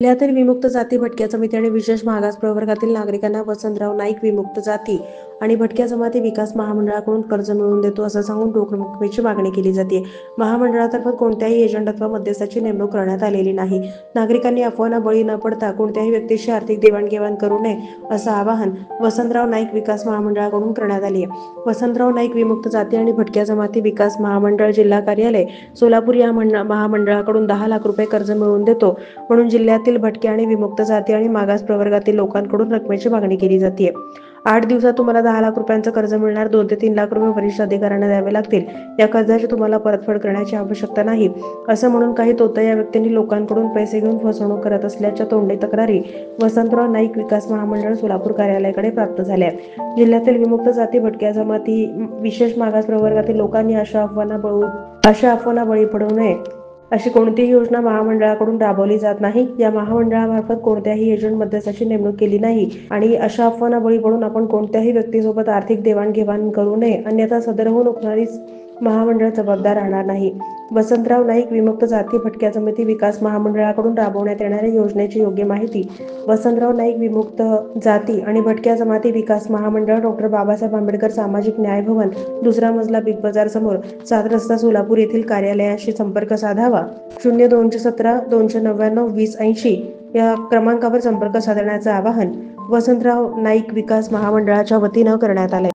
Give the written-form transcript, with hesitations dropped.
जिल्ह्यातील विमुक्त जाती भटक्या समिती आणि विशेष मागास प्रवर्गातील नागरिकांना वसंतराव नाईक विमुक्त जाती आणि भटक्या जमाती विकास महामंडळाकडून कर्ज मिळवून देतो असं सांगून रोख रकमेची मागणी केली जाते। महामंडळातर्फे कोणत्याही एजंट अथवा मध्यस्थाची नेमणूक करण्यात आलेली नाही। नागरिकांनी अफवांना बळी न पडता कोणत्याही व्यक्तीशी आर्थिक देवाणघेवाण करू नये असं आवाहन वसंतराव नाईक विकास महामंडळाकडून करण्यात आले आहे। वसंतराव नाईक विमुक्त जाती आणि भटक्या जमाती विकास महामंडळ जिल्हा कार्यालय सोलापूर या महामंडळाकडून 10 लाख रुपये कर्ज मिळवून देतो म्हणून जिल्ह्यातील भटक्या आणि विमुक्त जाती आणि मागास प्रवर्गातील लोकांकडून रकमेची मागणी केली जाते। 8 दिवसात तुम्हाला 10 लाख रुपयांचं कर्ज मिळणार। 2 ते 3 लाख रुपये वरिष्ठ अधिकाऱ्यांना द्यावे लागतील। या कर्जाची तुम्हाला परतफेड करण्याची आवश्यकता नाही असं म्हणून काही तोतया व्यक्तींनी लोकांकडून पैसे घेऊन फसवणूक करत असल्याच्या तोंडी तक्रारी वसंतराव नाईक विकास महामंडळ सोलापूर कार्यालयाकडे प्राप्त झाल्या। जिल्ह्यातील विमुक्त जाती भटक्या जमाती विशेष मागास प्रवर्गातील लोकांनी अशा अफवांना बळी पडू नये अशी कोणतीही योजना महामंडळाकडून राबवली जात नाही। या महामंडळामार्फत कोणत्याही एजंट मध्यस्थाची नेमणूक केली नाही आणि अशा अफवांना बळी पडून आपण कोणत्याही व्यक्तीसोबत आर्थिक देवाणघेवाण करू नये, अन्यथा सदरहून नुकसानीस महामंडळ जबाबदार राहणार नाही। वसंतराव नाईक विमुक्त जाती भटक्या समिती विकास महामंडळाकडून राबवण्यात येणाऱ्या योजनेची योग्य माहिती वसंतराव नाईक विमुक्त जाती आणि भटक्या जमाती विकास महामंडळ, डॉ. बाबासाहेब आंबेडकर सामाजिक न्याय भवन, दुसरा मजला, बिग बाजार समोर, 7 रस्ता, सोलापूर येथील कार्यालयाशी संपर्क साधावा। 0217 299 2080 या क्रमांकावर संपर्क साधण्याचं आवाहन वसंतराव नाईक विकास महामंडळाच्या वतीनं करण्यात आलंय।